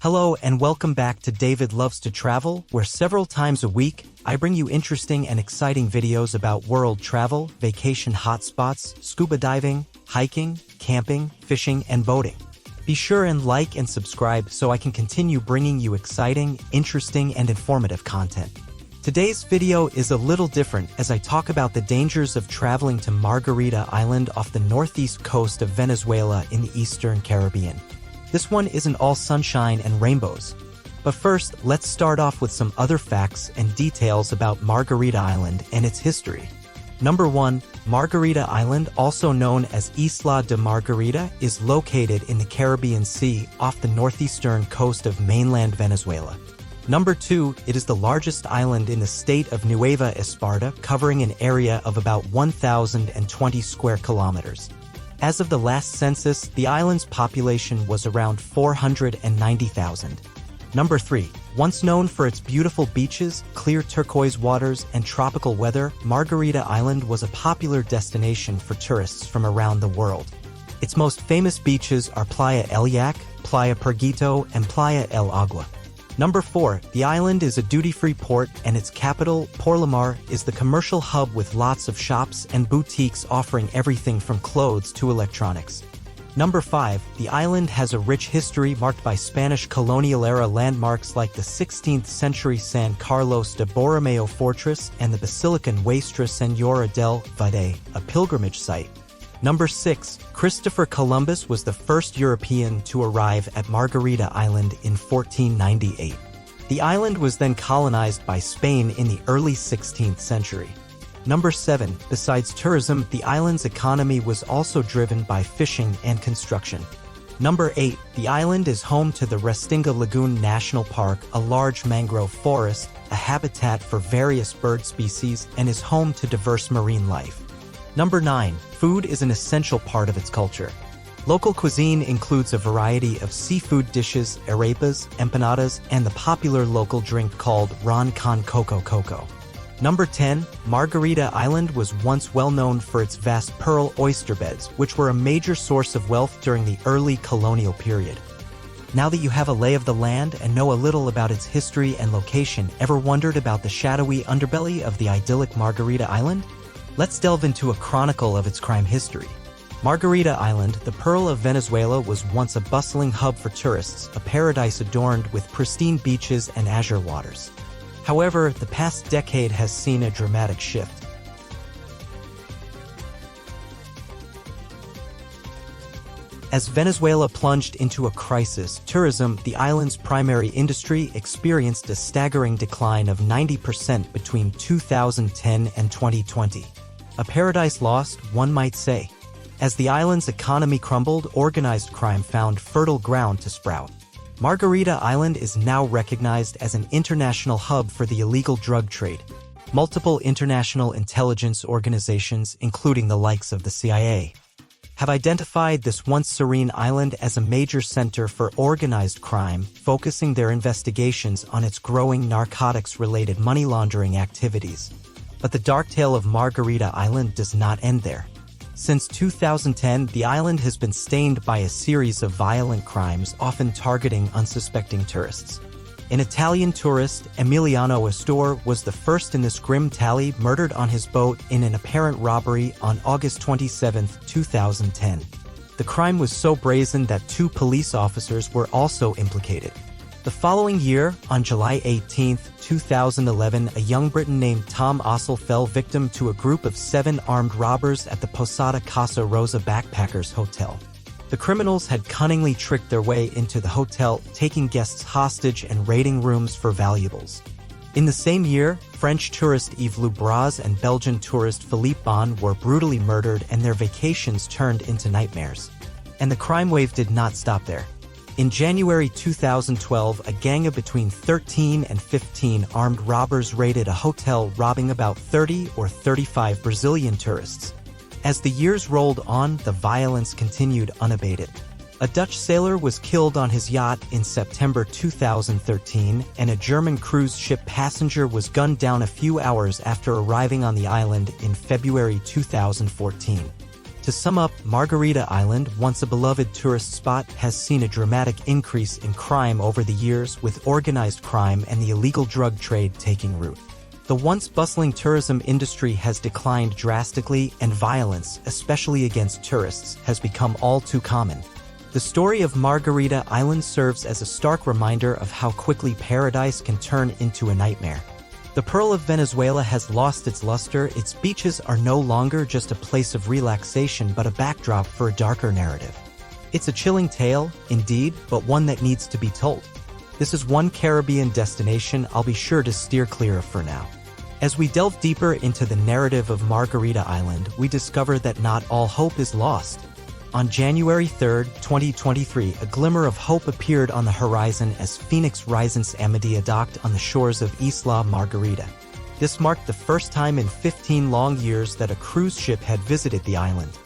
Hello and welcome back to David Loves to Travel, where several times a week, I bring you interesting and exciting videos about world travel, vacation hotspots, scuba diving, hiking, camping, fishing, and boating. Be sure and like and subscribe so I can continue bringing you exciting, interesting, and informative content. Today's video is a little different as I talk about the dangers of traveling to Margarita Island off the northeast coast of Venezuela in the Eastern Caribbean. This one isn't all sunshine and rainbows. But first, let's start off with some other facts and details about Margarita Island and its history. Number 1, Margarita Island, also known as Isla de Margarita, is located in the Caribbean Sea off the northeastern coast of mainland Venezuela. Number 2, it is the largest island in the state of Nueva Esparta, covering an area of about 1,020 square kilometers. As of the last census, the island's population was around 490,000. Number 3. Once known for its beautiful beaches, clear turquoise waters, and tropical weather, Margarita Island was a popular destination for tourists from around the world. Its most famous beaches are Playa El Yak, Playa Perguito, and Playa El Agua. Number 4. The island is a duty-free port, and its capital, Porlamar, is the commercial hub with lots of shops and boutiques offering everything from clothes to electronics. Number 5. The island has a rich history marked by Spanish colonial-era landmarks like the 16th-century San Carlos de Borromeo Fortress and the Basilica Nuestra Señora del Valle, a pilgrimage site. Number 6. Christopher Columbus was the first European to arrive at Margarita Island in 1498. The island was then colonized by Spain in the early 16th century. Number 7. Besides tourism, the island's economy was also driven by fishing and construction. Number 8. The island is home to the Restinga Lagoon National Park, a large mangrove forest, a habitat for various bird species, and is home to diverse marine life. Number 9. Food is an essential part of its culture. Local cuisine includes a variety of seafood dishes, arepas, empanadas, and the popular local drink called ron con coco. Number 10. Margarita Island was once well known for its vast pearl oyster beds, which were a major source of wealth during the early colonial period. Now that you have a lay of the land and know a little about its history and location, ever wondered about the shadowy underbelly of the idyllic Margarita Island? Let's delve into a chronicle of its crime history. Margarita Island, the Pearl of Venezuela, was once a bustling hub for tourists, a paradise adorned with pristine beaches and azure waters. However, the past decade has seen a dramatic shift. As Venezuela plunged into a crisis, tourism, the island's primary industry, experienced a staggering decline of 90% between 2010 and 2020. A paradise lost, one might say. As the island's economy crumbled, organized crime found fertile ground to sprout. Margarita Island is now recognized as an international hub for the illegal drug trade. Multiple international intelligence organizations, including the likes of the CIA, have identified this once serene island as a major center for organized crime, focusing their investigations on its growing narcotics-related money laundering activities. But the dark tale of Margarita Island does not end there. Since 2010, the island has been stained by a series of violent crimes, often targeting unsuspecting tourists. An Italian tourist, Emiliano Astor, was the first in this grim tally, murdered on his boat in an apparent robbery on August 27, 2010. The crime was so brazen that 2 police officers were also implicated. The following year, on July 18, 2011, a young Briton named Tom Ossel fell victim to a group of 7 armed robbers at the Posada Casa Rosa Backpackers Hotel. The criminals had cunningly tricked their way into the hotel, taking guests hostage and raiding rooms for valuables. In the same year, French tourist Yves Le Bras and Belgian tourist Philippe Bon were brutally murdered and their vacations turned into nightmares. And the crime wave did not stop there. In January 2012, a gang of between 13 and 15 armed robbers raided a hotel, robbing about 30 or 35 Brazilian tourists. As the years rolled on, the violence continued unabated. A Dutch sailor was killed on his yacht in September 2013, and a German cruise ship passenger was gunned down a few hours after arriving on the island in February 2014. To sum up, Margarita Island, once a beloved tourist spot, has seen a dramatic increase in crime over the years, with organized crime and the illegal drug trade taking root. The once bustling tourism industry has declined drastically, and violence, especially against tourists, has become all too common. The story of Margarita Island serves as a stark reminder of how quickly paradise can turn into a nightmare. The Pearl of Venezuela has lost its luster. Its beaches are no longer just a place of relaxation but a backdrop for a darker narrative. It's a chilling tale, indeed, but one that needs to be told. This is one Caribbean destination I'll be sure to steer clear of for now. As we delve deeper into the narrative of Margarita Island, we discover that not all hope is lost. On January 3, 2023, a glimmer of hope appeared on the horizon as Phoenix Rising's Amadea docked on the shores of Isla Margarita. This marked the first time in 15 long years that a cruise ship had visited the island.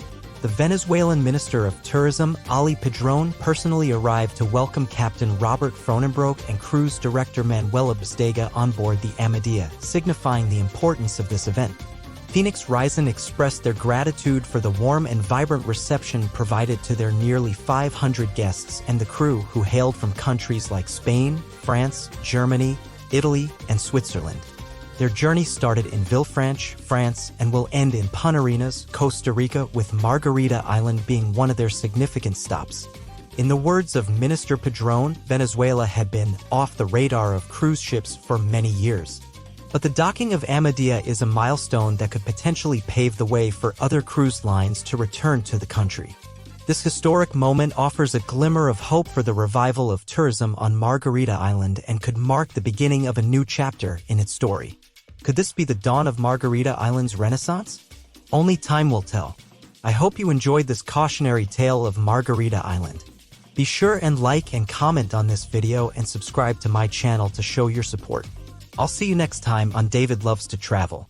The Venezuelan Minister of Tourism, Ali Padrón, personally arrived to welcome Captain Robert Fronenbroek and cruise director Manuela Bastega on board the Amadea, signifying the importance of this event. Phoenix Rising expressed their gratitude for the warm and vibrant reception provided to their nearly 500 guests and the crew, who hailed from countries like Spain, France, Germany, Italy, and Switzerland. Their journey started in Villefranche, France, and will end in Punta Arenas, Costa Rica, with Margarita Island being one of their significant stops. In the words of Minister Padrón, Venezuela had been off the radar of cruise ships for many years. But the docking of Amadea is a milestone that could potentially pave the way for other cruise lines to return to the country. This historic moment offers a glimmer of hope for the revival of tourism on Margarita Island and could mark the beginning of a new chapter in its story. Could this be the dawn of Margarita Island's renaissance? Only time will tell. I hope you enjoyed this cautionary tale of Margarita Island. Be sure and like and comment on this video and subscribe to my channel to show your support. I'll see you next time on David Loves to Travel.